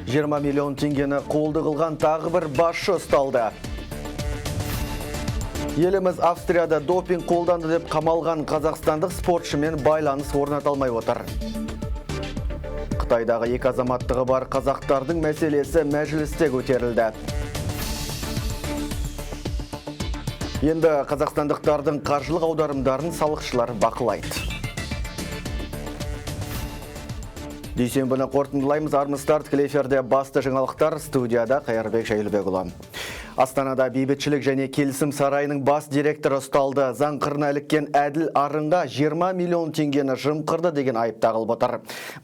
20 миллион теңгені қолды қылған тағы бір басшы ұсталды. Еліміз Австрияда допинг қолданды деп қамалған қазақстандық спортшымен байланыс орната алмай отыр. Қытайдағы екі азаматтығы бар қазақтардың мәселесі мәжілісте көтерілді. Енді қазақстандықтардың қаржылық аударымдарын салықшылар бақылайды. Дүйсенбіні қорытындылаймыз. Армысыздар, тікелей эфирде басты жаңалықтар, студияда Қайырбек Жайлыбекұлы. Астанада бейбітшілік және келісім сарайының бас директоры ұсталды. Заң қырына іліккен әділ арынға 20 миллион теңгені жымқырды деген айып тағылып отыр.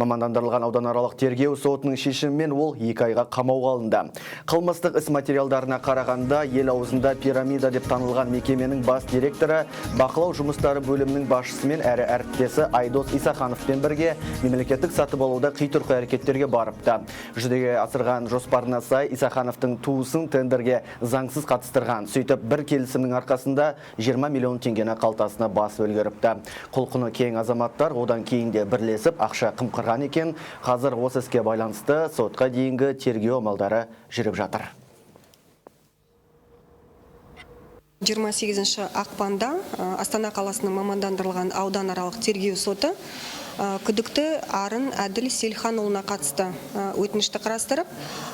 Мамандандырылған ауданаралық тергеу сотының шешімімен ол 2 айға қамауға алынды. Қылмыстық іс материалдарына қарағанда ел аузында пирамида деп танылған мекеменің бас директоры бақылау жұмыстары бөлімінің басшысымен әрі әріптесі Айдос Исахановпен бірге мемлекеттік сатып алуда қитұрқы әрекеттерге барыпты. Жүзеге асырған жоспарына сай Исахановтың туысын тендерге заңсыз қатыстырған. Сөйтіп бір келісімнің арқасында 20 миллион теңгені қалтасына басып үлгеріпті. Құлқыны кең азаматтар одан кейін де бірлесіп ақша қымқырған екен. Қазір осы іске байланысты сотқа дейінгі тергеу амалдары жүріп жатыр. 28 ақпанда Астана қаласының мамандандырылған ауданаралық тергеу соты күдікті Арын Әділ Селханұлына қатысты өтінішті қарастырып,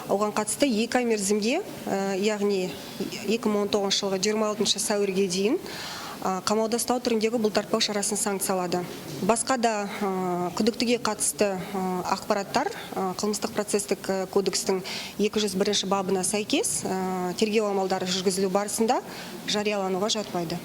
оған қатысты 2 ай мерзімге, яғни 2019 жылғы 26 сәуірге дейін қамауда ұстау түріндегі бұлтартпау шарасын санкциялады. Басқа да күдіктіге қатысты ақпараттар қылмыстық процестік кодекстің 201 бабына сәйкес тергеу амалдары жүргізілу барысында жариялануға жатпайды.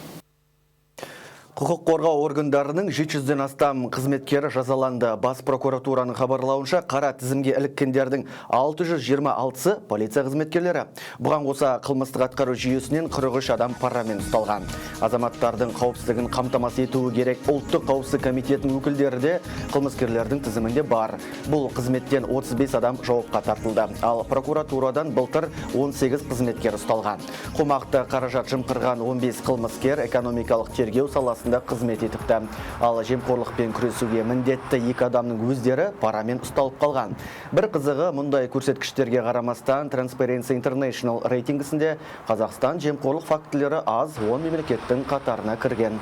Құқық қорғау органдарының 700-ден астам қызметкері жазаланды. Бас прокуратураның хабарлауынша қара тізімге іліккендердің 626-сы полиция қызметкерлері. Бұған қоса қылмыстық атқару жүйесінен 43 адам парамен ұсталған. Азаматтардың қауіпсіздігін қамтамасыз етуі керек ұлттық қауіпсіздік комитетінің өкілдері де қылмыскерлердің тізімінде бар. Бұл қызметтен 35 адам жауапқа тартылды. Ал прокуратурадан былтыр 18 қызметкер ұсталған. Қомақты қаражат жымқырған 15 қылмыскер экономикалық тергеу саласы қызмет етіпті. Ал жемқорлықпен күресуге міндетті 2 адамның өздері парамен ұсталып қалған. Бір қызығы, мұндай көрсеткіштерге қарамастан Transparency International рейтингісінде Қазақстан жемқорлық фактілері аз 10 мемлекеттің қатарына кірген.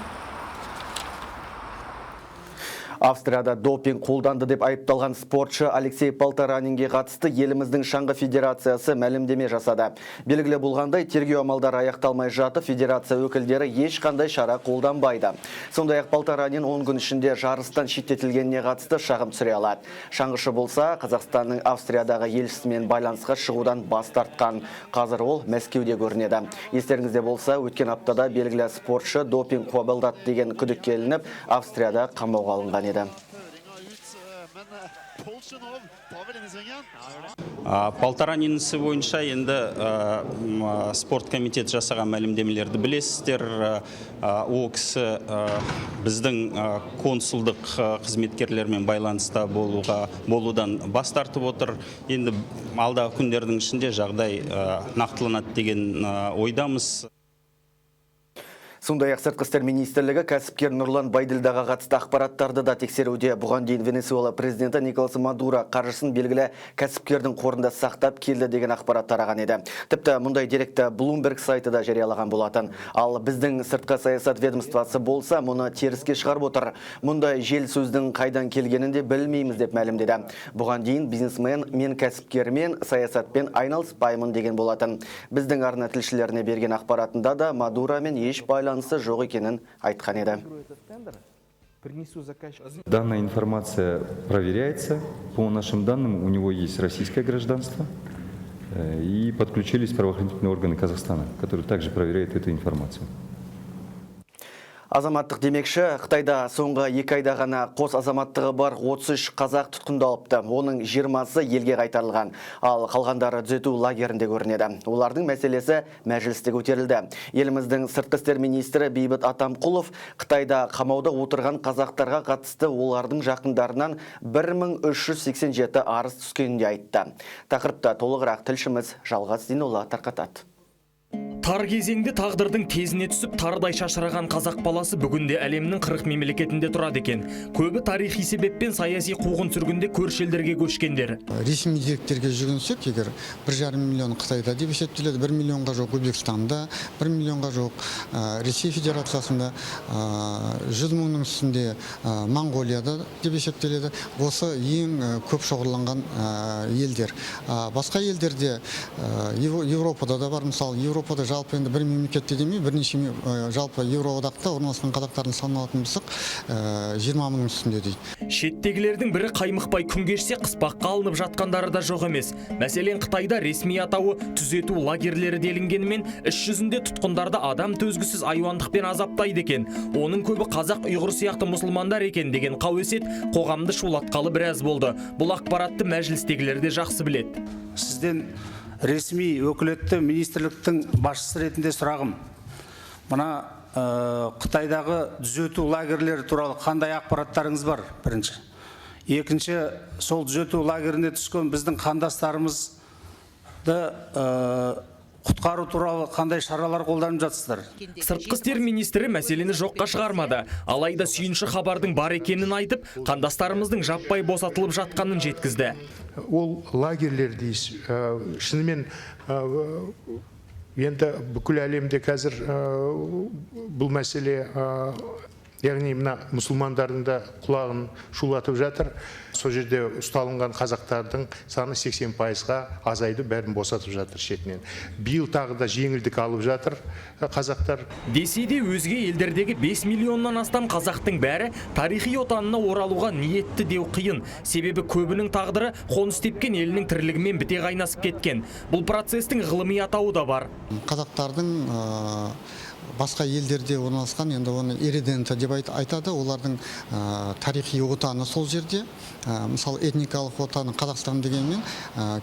Австрияда допинг қолданды деп айыпталған спортшы Алексей Полторанинге қатысты еліміздің шаңғы федерациясы мәлімдеме жасады. Белгілі болғандай, тергеу амалдары аяқталмай жатып, федерация өкілдері ешқандай шара қолданбайды. Сондай-ақ Полторанин 10 күн ішінде жарыстан шеттетілгеніне қатысты шағым түсіре алады. Шаңғышы болса, Қазақстанның Австриядағы елшісімен байланысқа шығудан бас тартқан. Қазір ол Мәскеуде көрінеді. Естеріңізде болса, өткен аптада белгілі спортшы допинг қабылдады деген күдікке ілініп, Австрияда қамауға алынған еді. Полторанинісі бойынша енді спорт комитет жасаған мәлімдемелерді білесіздер. Ол кісі біздің консулдық қызметкерлермен байланыста болудан бас тартып отыр. Енді алдағы күндердің ішінде жағдай нақтыланады деген ойдамыз. Сондай-ақ сыртқы істер министрлігі кәсіпкер Нұрлан Байділдаға қатысты ақпараттарды да тексеруде. Бұған дейін Венесуэла президенті Николас Мадуро қаржысын белгілі кәсіпкердің қорында сақтап келді деген ақпарат тараған еді. Тіпті мұндай деректі Bloomberg сайты да жариялаған болатын. Ал біздің сыртқы саясат ведомствосы болса, мұны теріске шығарып отыр. Мұндай жел сөздің қайдан келгенін де білмейміз деп мәлімдеді. Бұған дейін бизнесмен мен кәсіпкермен саясатпен айналыспаймын деген болатын. Біздің арна тілшілеріне берген ақпаратында да Мадуромен еш байланысы жоқ екенін айтқан еді. Данная информация проверяется. По нашим данным, у него есть российское гражданство. И подключились правоохранительные органы Казахстана, которые также проверяют эту информацию. Азаматтық демекші, Қытайда соңғы 2 айда ғана қос азаматтығы бар 33 қазақ тұтқындалыпты. Оның 20-сы елге қайтарылған, ал қалғандары түзету лагерінде көрінеді. Олардың мәселесі мәжілісте көтерілді. Еліміздің сыртқы істер министрі Бейбіт Атамқұлов Қытайда қамауда отырған қазақтарға қатысты олардың жақындарынан 1387 арыз түскенінде айтты. Тақырыпта толығырақ тілшіміз Жалғас Зейнолла тарқатады. Тар кезеңде тағдырдың тезіне түсіп тарыдай шашыраған қазақ баласы бүгінде әлемнің 40 мемлекетінде тұрады екен. Көбі тарихи себеппен саяси қуғын сүргінде көрші елдерге көшкендер. Ресми деректерге жүгінсек, егер 1,5 миллион Қытайда деп есептеледі, 1 миллионға жоқ Өзбекстанда, 1 миллионға жоқ Ресей Федерациясында, 100 мыңның үстінде Моңғолияда деп есептеледі. Осы ең көп шоғырланған елдер. Басқа елдерде Еуропада да бар, мысалы Еуропада жалпы енді бір мемлекетте демей, бірнеше жалпы Еуроодақта орналасқан қазақтардың саны алатын болсақ, 20 мыңның үстінде дейді. Шеттегілердің бірі қаймықпай күн кешсе қыспаққа алынып жатқандары да жоқ емес. Мәселен, Қытайда ресми атауы түзету лагерлері делінгенімен, іс жүзінде тұтқындарды адам төзгісіз айуандықпен азаптайды екен. Оның көбі қазақ, ұйғыр сияқты мұсылмандар екен деген қауесет қоғамды шулатқалы біраз болды. Бұл ақпаратты мәжілістегілер де жақсы біледі. Сізден ресми өкілетті министрліктің басшысы ретінде сұрағым. Мына Қытайдағы түзету лагерлері туралы қандай ақпараттарыңыз бар, бірінші? Екінші, сол түзету лагеріне түскен біздің қандастарымызды құтқару туралы қандай шаралар қолданып жатсыздар? Сыртқы істер министрі мәселені жоққа шығармады. Алайда сүйінші хабардың бар екенін айтып, қандастарымыздың жаппай босатылып жатқанын жеткізді. Ол лагерлер дейсіз, шынымен енді бүкіл әлемде қазір бұл мәселе, яғни мына мұсылмандардың да құлағын шулатып жатыр. Сол жерде ұсталынған қазақтардың саны 80%-ға азайды, бәрін босатып жатыр шетінен. Биыл тағы да жеңілдік алып жатыр қазақтар. Десе де өзге елдердегі 5 миллионнан астам қазақтың бәрі тарихи отанына оралуға ниетті деу қиын. Себебі көбінің тағдыры қоныс тепкен елінің тірлігімен біте қайнасып кеткен. Бұл процестің ғылыми атауы да бар. Қазақтардың басқа елдерде орналасқан, енді оны ириденті деп айтады, олардың тарихи отаны сол жерде. Мысалы, этникалық отаны Қазақстан дегенмен,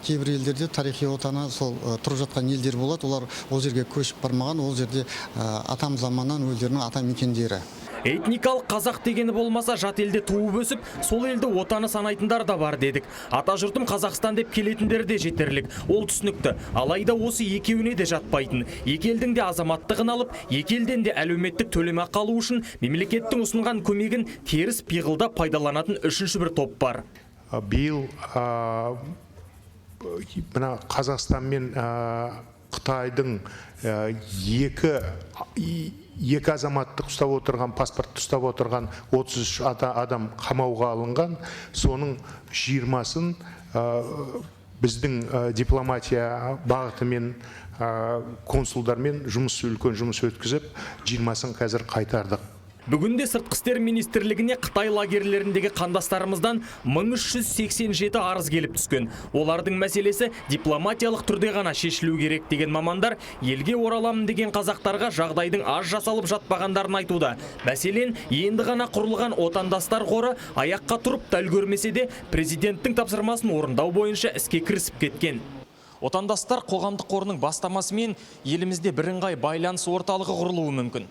кейбір елдерде тарихи отаны сол тұрып жатқан елдер болады, олар ол жерге көшіп бармаған, ол жерде атам заманнан өздерінің ата мекендері. Этникалық қазақ дегені болмаса, жат елде туып өсіп, сол елді отаны санайтындар да бар дедік. Ата жұртым Қазақстан деп келетіндер де жетерлік. Ол түсінікті. Алайда осы екеуіне де жатпайтын. Екі елдің де азаматтығын алып, екі елден де әлеуметтік төлемақы алу үшін мемлекеттің ұсынған көмегін теріс пиғылдап пайдаланатын үшінші бір топ бар. Биыл мына Қазақстан мен Қытайдың екі азаматтық ұстап отырған, паспорт ұстап отырған 33 адам қамауға алынған. Соның 20-сын біздің дипломатия бағытымен консулдармен үлкен жұмыс өткізіп, 20-сын қазір қайтардық. Бүгінде сыртқы істер министрлігіне Қытай лагерлеріндегі қандастарымыздан 1387 арыз келіп түскен. Олардың мәселесі дипломатиялық түрде ғана шешілу керек деген мамандар елге ораламын деген қазақтарға жағдайдың аз жасалып жатпағандарын айтуда. Мәселен, енді ғана құрылған отандастар қоры аяққа тұрып та үлгермесе де президенттің тапсырмасын орындау бойынша іске кірісіп кеткен. Отандастар қоғамдық қорының бастамасымен елімізде бірыңғай байланыс орталығы құрылуы мүмкін.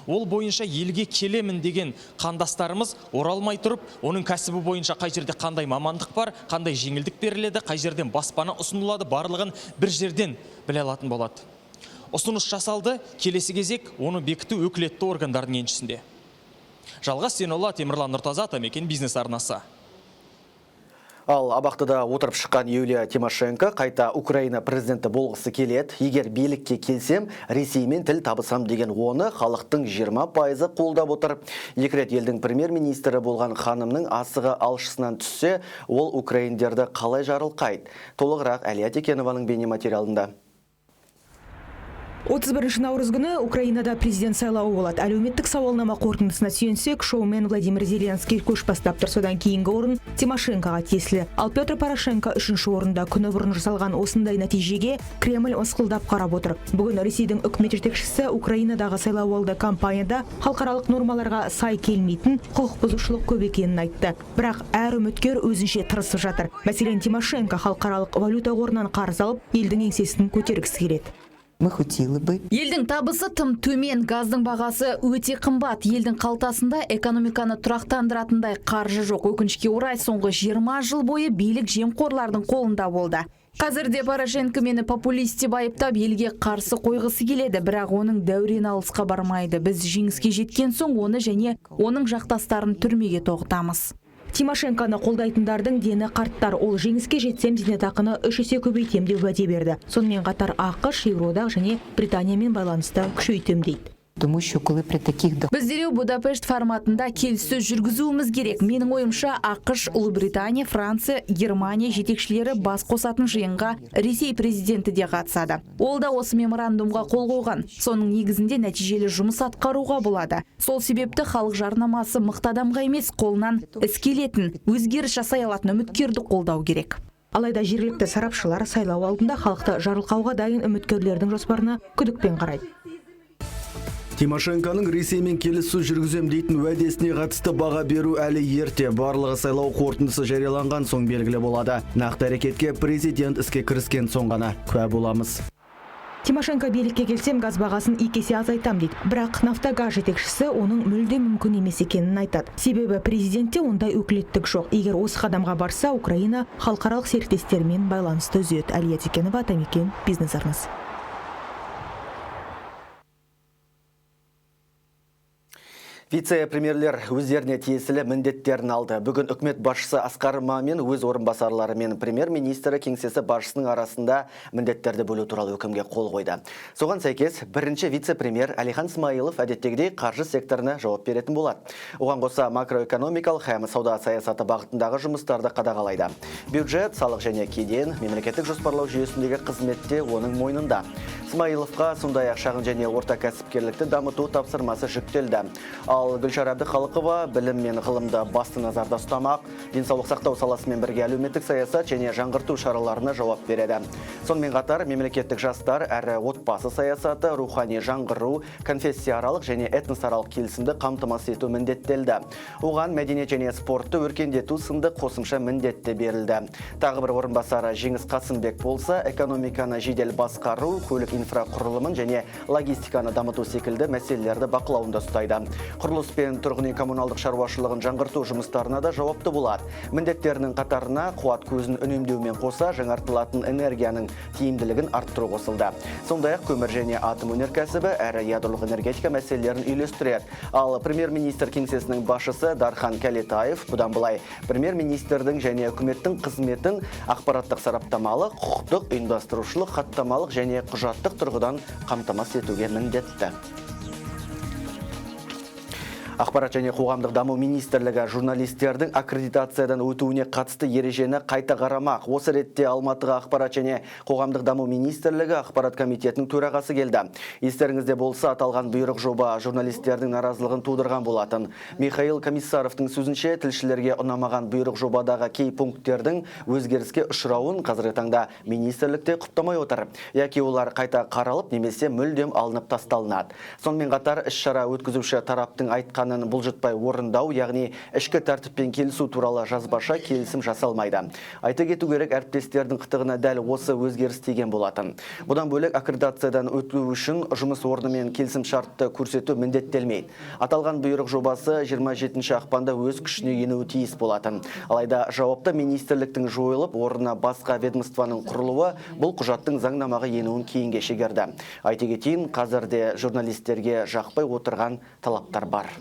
Ол бойынша елге келемін деген қандастарымыз оралмай тұрып, оның кәсібі бойынша қай жерде қандай мамандық бар, қандай жеңілдік беріледі, қай жерден баспана ұсынылады, барлығын бір жерден біле алатын болады. Ұсыныс жасалды, келесі кезек оны бекіту өкілетті органдардың еншісінде. Жалғас Сенолла, Темірлан Нұртаза, Атамекен бизнес арнасы. Ал абақтыда отырып шыққан Юлия Тимошенко қайта Украина президенті болғысы келеді. Егер билікке келсем, Ресеймен тіл табысам деген оны халықтың 20% қолдап отыр. Екі рет елдің премьер-министрі болған ханымның асығы алшысынан түссе, ол украиндерді қалай жарылқайды? Толығырақ Әлия Текенованың бейнематериалында. 31 наурыз күні Украинада президент сайлауы болады. Әлеуметтік сауалнама қорытындысына сүйенсек, шоумен Владимир Зеленский көш бастап тұр, содан кейінгі орын Тимошенкоға тиесілі. Ал Петр Порошенко 3-ші орында. Күні бұрын жасалған осындай нәтижеге Кремль мысқылдап қарап отыр. Бүгін Ресейдің үкімет жетекшісі Украинадағы сайлауалды кампанияда халықаралық нормаларға сай келмейтін құқық бұзушылық көп екенін айтты. Бірақ әр үміткер өзінше тырысып жатыр. Мәселен, Тимошенко халықаралық валюта қорынан қарыз алып, елдің еңсесін көтергісі келеді. Елдің табысы тым төмен, газдың бағасы өте қымбат. Елдің қалтасында экономиканы тұрақтандыратындай қаржы жоқ. Өкінішке орай соңғы 20 жыл бойы билік жемқорлардың қолында болды. Қазірде Порошенко мені популист деп айыптап елге қарсы қойғысы келеді, бірақ оның дәурен алысқа бармайды. Біз жеңіске жеткен соң оны және оның жақтастарын түрмеге тоғытамыз. Тимошенконы қолдайтындардың дені қарттар. Ол жеңіске жетсем зейнетақыны 3 есе көбейтем деп уәде берді. Сонымен қатар ақш, Еуроодақ және Британиямен байланысты күшейтем дейді. Біз дереу Будапешт форматында келіссөз жүргізуіміз керек. Менің ойымша ақш, Ұлыбритания, Франция, Германия жетекшілері бас қосатын жиынға Ресей президенті де қатысады. Ол да осы меморандумға қол қойған. Соның негізінде нәтижелі жұмыс атқаруға болады. Сол себепті халық жарнамасы мықты адамға емес, қолынан іс келетін, өзгеріс жасай алатын үміткерді қолдау керек. Алайда жергілікті сарапшылар сайлау алдында халықты жарылқауға дайын үміткерлердің жоспарына күдікпен қарайды. Тимошенконың Ресеймен келіссөз жүргізем дейтін уәдесіне қатысты баға беру әлі ерте. Барлығы сайлау қорытындысы жарияланған соң белгілі болады. Нақты әрекетке президент іске кіріскен соң ғана куә боламыз. Тимошенко билікке келсем газ бағасын 2 есе азайтам дейді. Бірақ Нафтогаз жетекшісі оның мүлде мүмкін емес екенін айтады. Себебі президентте ондай өкілеттік жоқ. Егер осы қадамға барса, Украина халықаралық серіктестермен байланысты үзеді. Әлия Текенова, Атамекен, бизнес арнасы. Вице-премьерлер өздеріне тиесілі міндеттерін алды. Бүгін үкімет басшысы Асқар Мамин өз орынбасарлары мен премьер-министрі кеңсесі басшысының арасында міндеттерді бөлу туралы өкімге қол қойды. Соған сәйкес, бірінші вице-премьер Әлихан Смайылов әдеттегідей қаржы секторына жауап беретін болады. Оған қоса макроэкономикалық һәм сауда саясаты бағытындағы жұмыстарды қадағалайды. Бюджет, салық және кеден, мемлекеттік жоспарлау жүйесіндегі қызметте оның мойнында. Смайыловқа сондай-ақ шағын және орта кәсіпкерлікті дамыту тапсырмасы жүктелді. Ал Гүлшара Әбдіхалықова білім мен ғылымды басты назарда ұстамақ, денсаулық сақтау саласымен бірге әлеуметтік саясат және жаңғырту шараларына жауап береді. Сонымен қатар мемлекеттік жастар әрі отбасы саясаты, рухани жаңғыру, конфессияаралық және этносаралық келісімді қамтамасыз ету міндеттелді. Оған мәдениет және спортты өркендету сынды қосымша міндетті берілді. Тағы бір орынбасары Жеңіс Қасымбек болса, экономиканы жедел басқару, көлік инфрақұрылымын және логистиканы дамыту секілді мәселелерді бақылауында ұстайды. Құрылыс пен тұрғын үй коммуналдық шаруашылығын жаңғырту жұмыстарына да жауапты болады. Міндеттерінің қатарына қуат көзін үнемдеумен қоса жаңартылатын энергияның тиімділігін арттыру қосылды. Сондай-ақ көмір және атом өнеркәсібі әрі ядролық энергетика мәселелерін үйлестіреді. Ал премьер-министр кеңсесінің басшысы Дархан Кәлетаев бұдан былай премьер-министрдің және үкіметтің қызметін ақпараттық сараптамалық, құқықтық, ұйымдастырушылық, хаттамалық және құжаттық тұрғыдан қамтамасыз етуге міндетті. Ақпарат және қоғамдық даму министрлігі журналистердің аккредитациядан өтуіне қатысты ережені қайта қарамақ. Осы ретте Алматыға ақпарат және қоғамдық даму министрлігі ақпарат комитетінің төрағасы келді. Естеріңізде болса, аталған бұйрық жоба журналистердің наразылығын тудырған болатын. Михаил Комиссаровтың сөзінше, тілшілерге ұнамаған бұйрық жобадағы кей пункттердің өзгеріске ұшырауын қазіргі таңда министрлікте құптамай отыр. Яки олар қайта қаралып немесе мүлдем алынып тасталынады. Сонымен қатар іс-шара өткізуші тараптың айтқан бұлжытпай орындау, яғни ішкі тәртіппен келісу туралы жазбаша келісім жасалмайды. Айта кету керек, әріптестердің қытығына дәл осы өзгеріс тиген болатын. Бұдан бөлек аккредитациядан өту үшін жұмыс орнымен келісім шартты көрсету міндеттелмейді. Аталған бұйрық жобасы 27 ақпанда өз күшіне енуі тиіс болатын. Алайда жауапты министрліктің жойылып, орнына басқа ведомствоның құрылуы бұл құжаттың заңнамаға енуін кейінге шегерді. Айта кетейін, қазірде журналистерге жақпай отырған талаптар бар.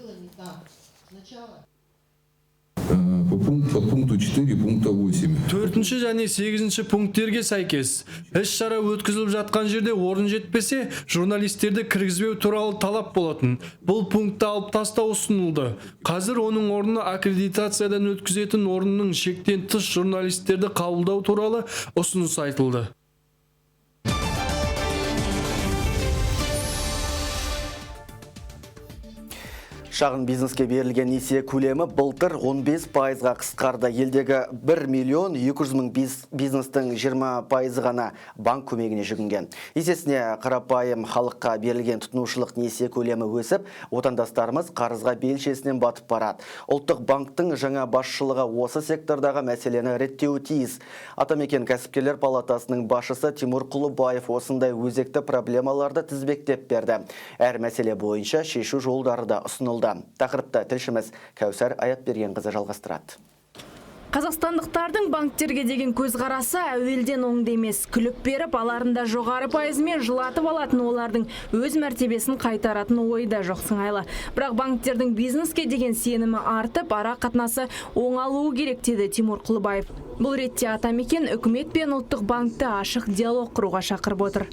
По пункту 4 пункта 8. 4-ші және 8-ші пункттерге сәйкес іс-шара өткізіліп жатқан жерде орын жетпесе, журналистерді кіргізбеу туралы талап болатын. Бұл пунктты алып тастау ұсынылды. Қазір оның орнына аккредитациядан өткізетін орынның шектен тыс журналистерді қабылдау туралы ұсыныс айтылды. Шағын бизнеске берілген несие көлемі былтыр 15%-ға қысқарды. Елдегі 1 миллион 200 мың бизнестің 20% ғана банк көмегіне жүгінген. Есесіне қарапайым халыққа берілген тұтынушылық несие көлемі өсіп, отандастарымыз қарызға белшесінен батып барады. Ұлттық банктың жаңа басшылығы осы сектордағы мәселені реттеуі тиіс. Атамекен кәсіпкерлер палатасының басшысы Тимур Құлыбаев осындай өзекті проблемаларды тізбектеп берді. Әр мәселе бойынша шешу жолдары да ұсынылды. Тақырыпта тілшіміз Кәусар Аятбергенқызы жалғастырады. Қазақстандықтардың банктерге деген көзқарасы әуелден оңды емес. Күліп беріп, аларында жоғары пайызымен жылатып алатын олардың өз мәртебесін қайтаратын ойда жоқ сыңайлы. Бірақ банктердің бизнеске деген сенімі артып, ара қатынасы оңалуы керек деді Тимур Құлыбаев. Бұл ретте Атамекен үкімет пен ұлттық банкті ашық диалог құруға шақырып отыр.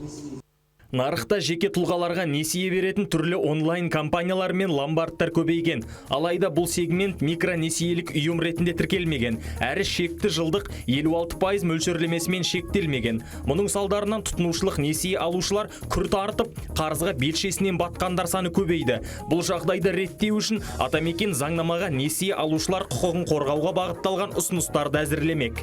Нарықта жеке тұлғаларға несие беретін түрлі онлайн компаниялар мен ломбардтар көбейген. Алайда бұл сегмент микронесиелік ұйым ретінде тіркелмеген. Әрі шекті жылдық 56% мөлшерлемесімен шектелмеген. Мұның салдарынан тұтынушылық несие алушылар күрт артып, қарызға белшесінен батқандар саны көбейді. Бұл жағдайды реттеу үшін Атамекен заңнамаға несие алушылар құқығын қорғауға бағытталған ұсыныстарды әзірлемек.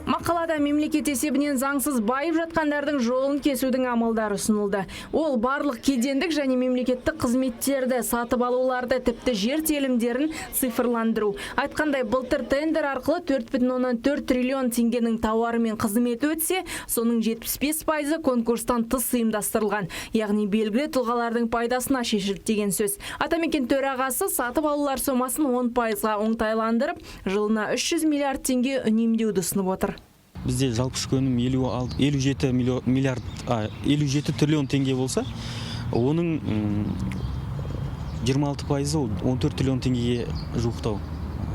Мақалада мемлекет есебінен заңсыз байып жатқандардың жолын кесудің амалдары ұсынылды. Ол барлық кедендік және мемлекеттік қызметтерді, сатып алуларды, тіпті жер телімдерін цифрландыру. Айтқандай, былтыр тендер арқылы 4,4 триллион теңгенің тауары мен қызметі өтсе, соның 75% конкурстан тыс ұйымдастырылған. Яғни белгілі тұлғалардың пайдасына шешілді деген сөз. Атамекен төрағасы сатып алулар сомасын 10%-ға оңтайландырып, жылына 300 миллиард теңге үнемдеуді ұсынып отыр. Бізде жалпы ішкі өнім 57 триллион теңге болса, оның 26% 14 триллион теңгеге жуықтау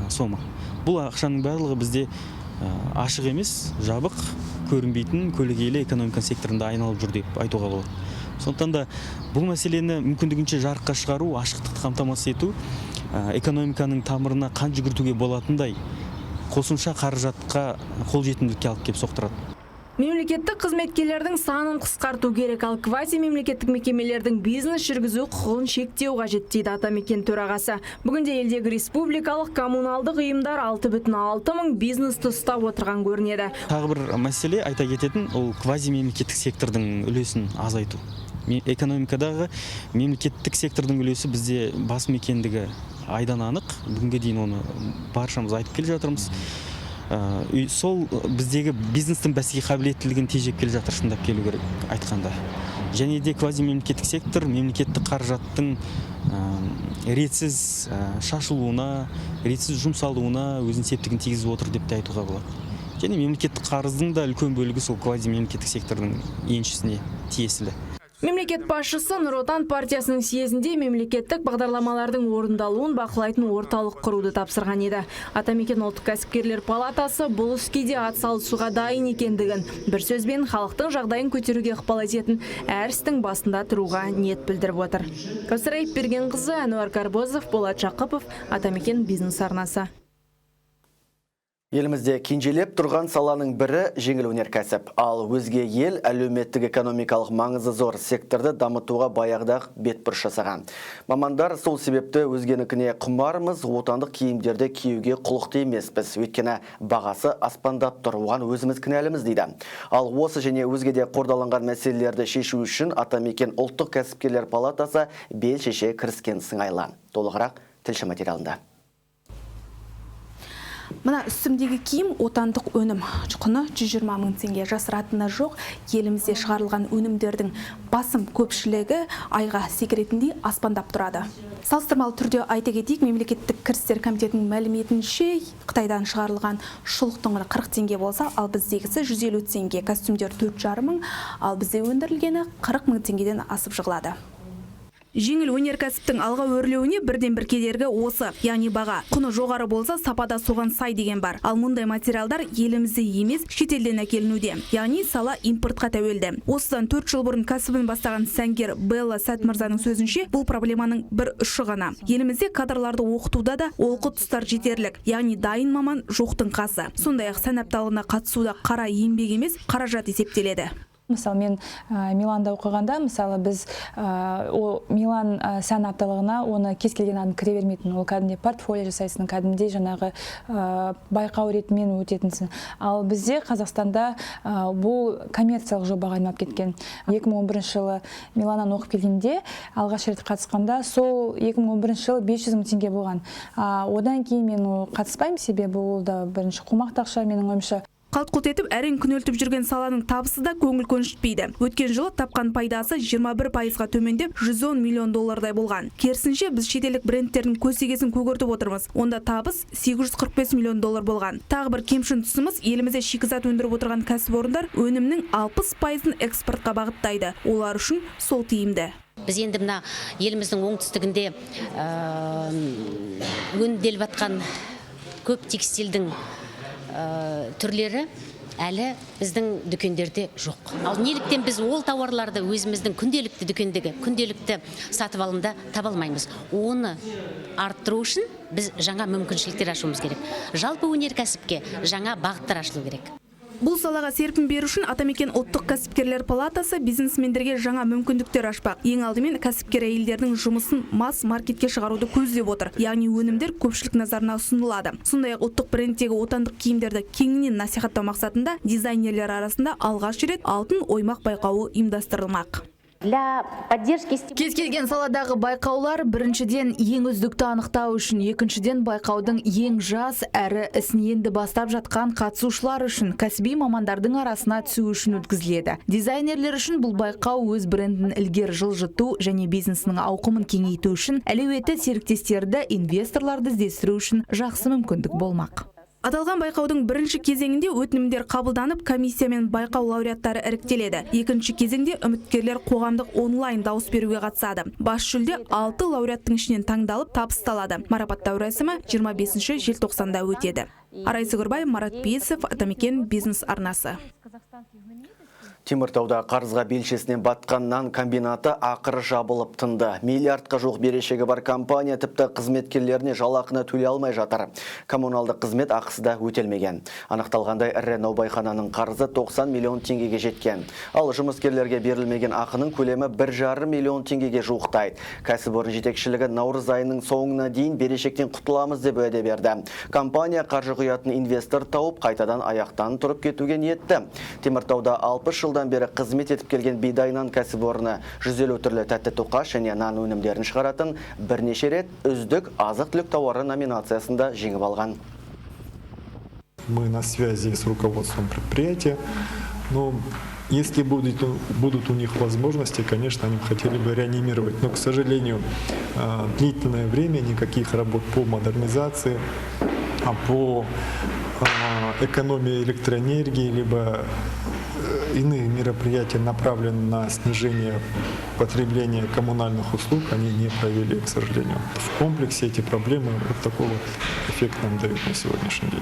сома. Бұл ақшаның барлығы бізде ашық емес, жабық, көрінбейтін көлегейлі экономика секторында айналып жүр деп айтуға болады. Сондықтан да бұл мәселені мүмкіндігінше жарыққа шығару, ашықтықты қамтамасыз ету, экономиканың тамырына қан жүгіртуге болатындай қосымша қаражатқа қолжетімділікке алып келіп соқтырады. Мемлекеттік қызметкерлердің санын қысқарту керек, ал квази-мемлекеттік мекемелердің бизнес жүргізу құқығын шектеу қажет дейді Атамекен төрағасы. Бүгінде елдегі республикалық коммуналдық ұйымдар 6,6 мың бизнесті ұстап отырған көрінеді. Тағы бір мәселе айта кететін, ол квази-мемлекеттік сектордың үлесін азайту. Экономикадағы мемлекеттік сектордың үлесі бізде басым екендігі айдан анық. Бүгінге дейін оны баршамыз айтып келе жатырмыз. Сол біздегі бизнестің бәсекеге қабілеттілігін тежеп келе жатыр, шындап келу керек айтқанда. Және де квази-мемлекеттік сектор мемлекеттік қаражаттың ретсіз шашылуына, ретсіз жұмсалуына өзін септігін тигізіп отыр деп те айтуға болады. Және мемлекеттік қарыздың да үлкен бөлігі сол квази-мемлекеттік сектордың еншісіне тиесілі. Мемлекет басшысы Нұр Отан партиясының съезінде мемлекеттік бағдарламалардың орындалуын бақылайтын орталық құруды тапсырған еді. Атамекен ұлттық кәсіпкерлер палатасы бұл іске де атсалысуға дайын екендігін, бір сөзбен халықтың жағдайын көтеруге ықпал ететін әр істің басында тұруға ниет білдіріп отыр. Кәусар Айыпбергенқызы, Әнуар Карбозов, Болат Жақыпов, Атамекен бизнес арнасы. Елімізде кенжелеп тұрған саланың бірі жеңіл өнеркәсіп. Ал өзге ел әлеуметтік экономикалық маңызы зор секторды дамытуға баяғыда бетбұрыс жасаған. Мамандар сол себепті өзгенікіне құмармыз, отандық киімдерді киюге құлықты емеспіз. Өйткені бағасы аспандап тұр, оған өзіміз кінәліміз дейді. Ал осы және өзге де қордаланған мәселелерді шешу үшін Атамекен ұлттық кәсіпкерлер палатасы бел шеше кіріскен сыңайлы. Толығырақ тілші материалында. Мына үстімдегі киім отандық өнім. Құны 120 мың теңге, жасыратыны жоқ. Елімізде шығарылған өнімдердің басым көпшілігі айға секіретіндей аспандап тұрады. Салыстырмалы түрде айта кетейік, мемлекеттік кірістер комитетінің мәліметінше Қытайдан шығарылған шұлықтың құны 40 теңге болса, ал біздегісі 150 теңге, костюмдер 4,5 мың, ал бізде өндірілгені 40 мың теңгеден асып жығылады. Жеңіл өнеркәсіптің алға өрлеуіне бірден бір кедергі осы, яғни баға. Құны жоғары болса, сапада соған сай деген бар. Ал мұндай материалдар елімізде емес, шетелден әкелінуде. Яғни сала импортқа тәуелді. Осыдан 4 жыл бұрын кәсібін бастаған сәнгер Белла Сәтмырзаның сөзінше, бұл проблеманың бір ұшы ғана. Елімізде кадрларды оқытуда да олқы тұстар жетерлік, яғни дайын маман жоқтың қасы. Сондай-ақ сән апталығына қатысуда қара еңбек емес, қаражат есептеледі. Мысалы, мен Миланда оқығанда, мысалы, біз Милан сән апталығына оны кез келген адам кіре бермейтін. Ол кәдімде портфолио жасайсың, кәдімде жаңағы байқау ретімен өтетінсің. Ал бізде Қазақстанда бұл коммерциялық жобаға айналып кеткен. 2011 жылы Миланнан оқып келгенде, алғаш рет қатысқанда, сол 2011 жылы 500 мың теңге болған. Одан кейін мен қатыспаймын, себебі ол да бірінші қомақты ақша менің ойымша. Қалт-құлт етіп әрең күнелтіп жүрген саланың табысы да көңіл көншітпейді. Өткен жылы тапқан пайдасы 21%-ға төмендеп $110 миллион болған. Керісінше біз шетелдік брендтердің көсегесін көгертіп отырмыз. Онда табыс $845 миллион болған. Тағы бір кемшін тұсымыз, елімізде шикізат өндіріп отырған кәсіпорындар өнімнің 60%-ын экспортқа бағыттайды. Олар үшін сол тиімді. Біз енді мына еліміздің оңтүстігінде өнделіп жатқан көп текстильдің түрлері әлі біздің дүкендерде жоқ. Ал неліктен біз ол тауарларды өзіміздің күнделікті дүкендегі, күнделікті сатып алымда таба алмаймыз? Оны арттыру үшін біз жаңа мүмкіншіліктер ашуымыз керек. Жалпы өнеркәсіпке жаңа бағыттар ашылу керек. Бұл салаға серпін беру үшін Атамекен ұлттық кәсіпкерлер палатасы бизнесмендерге жаңа мүмкіндіктер ашпақ. Ең алдымен кәсіпкер әйелдердің жұмысын масс-маркетке шығаруды көздеп отыр. Яғни өнімдер көпшілік назарына ұсынылады. Сондай-ақ ұлттық брендтегі отандық киімдерді кеңінен насихаттау мақсатында дизайнерлер арасында алғаш рет алтын оймақ байқауы ұйымдастырылмақ. Кез келген саладағы байқаулар біріншіден ең үздікті анықтау үшін, екіншіден байқаудың ең жас әрі ісін енді бастап жатқан қатысушылар үшін, кәсіби мамандардың арасына түсу үшін өткізіледі. Дизайнерлер үшін бұл байқау өз брендін ілгері жылжыту және бизнесінің ауқымын кеңейту үшін, әлеуетті серіктестерді, инвесторларды іздестіру үшін жақсы мүмкіндік болмақ. Аталған байқаудың бірінші кезеңінде өтінімдер қабылданып, комиссиямен байқау лауреаттары іріктеледі. Екінші кезеңде үміткерлер қоғамдық онлайн дауыс беруге қатысады. Бас жүлде 6 лауреаттың ішінен таңдалып табысталады. Марапаттау рәсімі 25 желтоқсанда өтеді. Арай Сүгірбай, Марат Пейісов, Атамекен бизнес арнасы. Теміртауда қарызға белшесінен батқан нан комбинаты ақыры жабылып тынды. Миллиардқа жоқ берешегі бар компания тіпті қызметкерлеріне жалақыны төлей алмай жатыр. Коммуналдық қызмет ақысы да өтелмеген. Анықталғандай ірі наубайхананың қарызы 90 миллион теңгеге жеткен. Ал жұмыскерлерге берілмеген ақының көлемі 1,5 миллион теңгеге жуықтайды. Кәсіпорын жетекшілігі наурыз айының соңына дейін берешектен құтыламыз деп уәде берді. Компания қаржы құятын инвестор тауып қайтадан аяқтан тұрып кетуге ниетті. Теміртауда 60 жылдан бері қызмет етіп келген бидайнан кәсіпорны 150 түрлі тәтті тоқаш және нан өнімдерін шығаратын бірнеше рет үздік азық-түлік тауары номинациясында жеңіп алған. Мы на связи с руководством предприятия, но если будут у них возможности, конечно, они хотели бы реанимировать. Но, к сожалению, длительное время никаких работ по модернизации, по экономии электроэнергии, либо иные мероприятия, направленные на снижение потребления коммунальных услуг, они не провели, к сожалению. В комплексе эти проблемы вот такой вот эффект нам дают на сегодняшний день.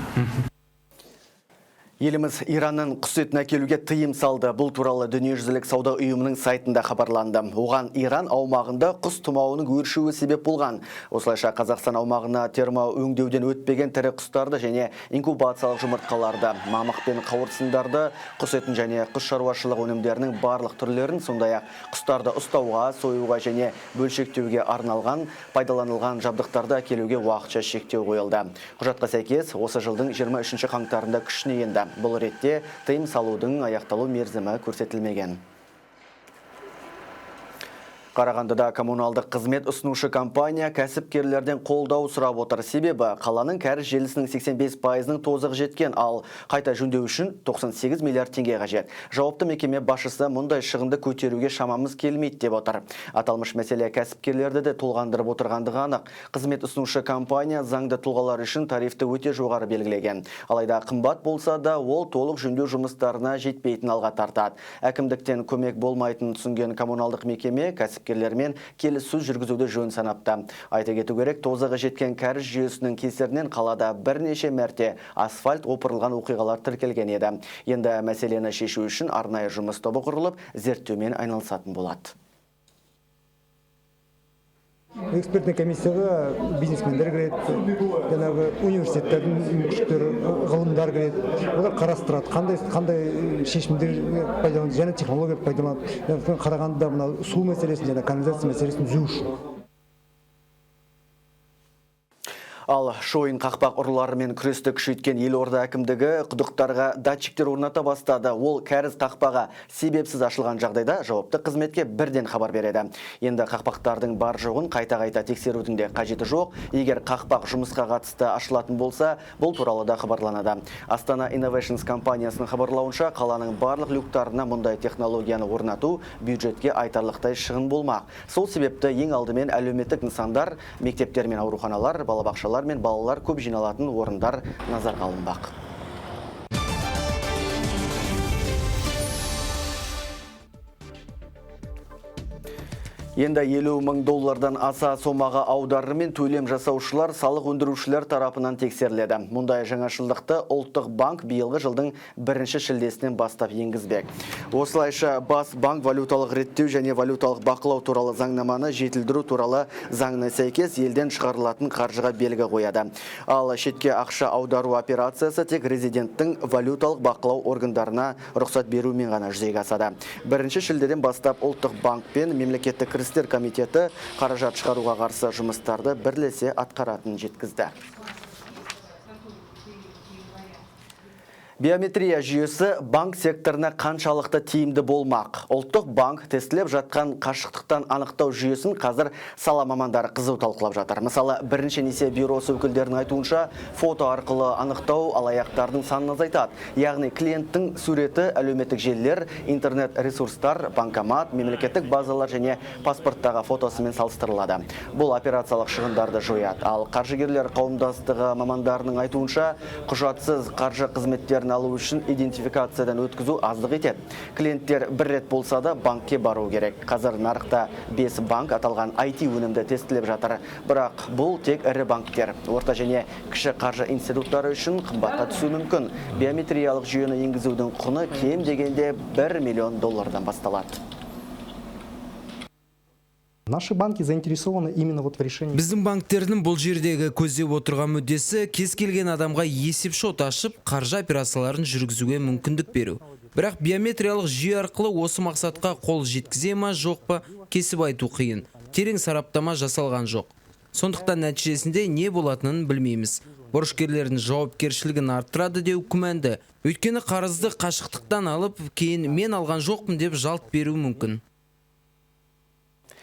Еліміз Иранның құс етін әкелуге тыйым салды. Бұл туралы дүниежүзілік сауда ұйымының сайтында хабарланды. Оған Иран аумағында құс тұмауының өршуі себеп болған. Осылайша Қазақстан аумағына термо өңдеуден өтпеген тірі құстарды және инкубациялық жұмыртқаларды, мамық пен қауырсындарды, құс етін және құс шаруашылық өнімдерінің барлық түрлерін, сондай-ақ құстарды ұстауға, союға және бөлшектеуге арналған пайдаланылған жабдықтарды әкелуге уақытша шектеу қойылды. Құжатқа сәйкес, осы жылдың 23 қаңтарында күшіне енді. Бұл ретте тыйым салудың аяқталу мерзімі көрсетілмеген. Қарағандыда коммуналдық қызмет ұсынушы компания кәсіпкерлерден қолдау сұрап отыр. Себебі қаланың кәріз желісінің 85%-ның тозығы жеткен, ал қайта жөндеу үшін 98 миллиард теңге қажет. Жауапты мекеме басшысы мұндай шығынды көтеруге шамамыз келмейді деп отыр. Аталмыш мәселе кәсіпкерлерді де толғандырып отырғандығы анық. Қызмет ұсынушы компания заңды тұлғалар үшін тарифті өте жоғары белгілеген. Алайда қымбат болса да ол толық жөндеу жұмыстарына жетпейтін алға тартады. Әкімдіктен көмек болмайтынын түсінген коммуналдық мекеме кәсіпкерлермен келіссөз жүргізуді жөн санапты. Айта кету керек, тозығы жеткен кәріз жүйесінің кесірінен қалада бірнеше мәрте асфальт опырылған оқиғалар тіркелген еді. Енді мәселені шешу үшін арнайы жұмыс тобы құрылып, зерттеумен айналысатын болады. Экспертный комиссияға бизнесмендер кіреді, жаңағы университеттердің күштері, ғылымдар кіреді. Олар қарастырады, қандай шешімдер пайдаланады, және технология пайдаланады. Қарағандыда мына су мәселесін және канализация мәселесін түзеу үшін. Ал шойын қақпақ ұрыларымен күресті күшейткен елорда әкімдігі құдықтарға датчиктер орната бастады. Ол кәріз қақпаға себепсіз ашылған жағдайда жауапты қызметке бірден хабар береді. Енді қақпақтардың бар жоғын қайта-қайта тексерудің де қажеті жоқ. Егер қақпақ жұмысқа қатысты ашылатын болса, бұл туралы да хабарланады. Астана Innovations компаниясының хабарлауынша, қаланың барлық люктарына мұндай технологияны орнату бюджетке айтарлықтай шығын болмақ. Сол себепті ең алдымен әлеуметтік нысандар, мектептер мен ауруханалар, балабақшалар мен балалар көп жиналатын орындар назарға алынбақ. Енді 50 мың доллардан аса сомаға аударымы мен төлем жасаушылар салық өндірушілер тарапынан тексеріледі. Мұндай жаңашылдықты Ұлттық банк биылғы жылдың 1 шілдесінен бастап енгізбек. Осылайша бас банк валюталық реттеу және валюталық бақылау туралы заңнаманы жетілдіру туралы заңына сәйкес елден шығарылатын қаржыға белгі қояды. Ал шетке ақша аудару операциясы тек резиденттің валюталық бақылау органдарына рұқсат берумен ғана жүзеге асады. 1 шілдеден бастап Ұлттық банк пен мемлекеттік кірістер комитеті қаражат шығаруға қарсы жұмыстарды бірлесе атқаратын жеткізді. Биометрия жүйесі банк секторына қаншалықты тиімді болмақ. Ұлттық банк тестілеп жатқан қашықтықтан анықтау жүйесін қазір сала мамандары қызу талқылап жатыр. Мысалы, бірінші несие бюросы өкілдерінің айтуынша, фото арқылы анықтау алаяқтардың санын азайтады. Яғни клиенттің суреті әлеуметтік желілер, интернет ресурстар, банкомат, мемлекеттік базалар және паспорттағы фотосымен салыстырылады. Бұл операциялық шығындарды жояды. Ал қаржыгерлер қауымдастығы мамандарының айтуынша, құжатсыз қаржы қызметтерін алу үшін идентификациядан өткізу аздық етеді. Клиенттер бір рет болса да банкке бару керек. Қазір нарықта 5 банк аталған IT өнімді тестілеп жатыр. Бірақ бұл тек ірі банктер. Орта және кіші қаржы институттары үшін қымбатқа түсуі мүмкін. Биометриялық жүйені енгізудің құны кем дегенде $1 миллион басталады. Наши банки заинтересованы именно вот в решении. Біздің банктердің бұл жердегі көздеп отырған мүддесі кез келген адамға есеп шот ашып, қаржы операцияларын жүргізуге мүмкіндік беру. Бірақ биометриялық жүйе арқылы осы мақсатқа қол жеткізе ма жоқ па кесіп айту қиын. Терең сараптама жасалған жоқ. Сондықтан нәтижесінде не болатынын білмейміз. Борышкерлердің жауапкершілігін арттырады деу күмәнді. Өйткені қарызды қашықтықтан алып, кейін мен алған жоқпын деп жалт беру мүмкін.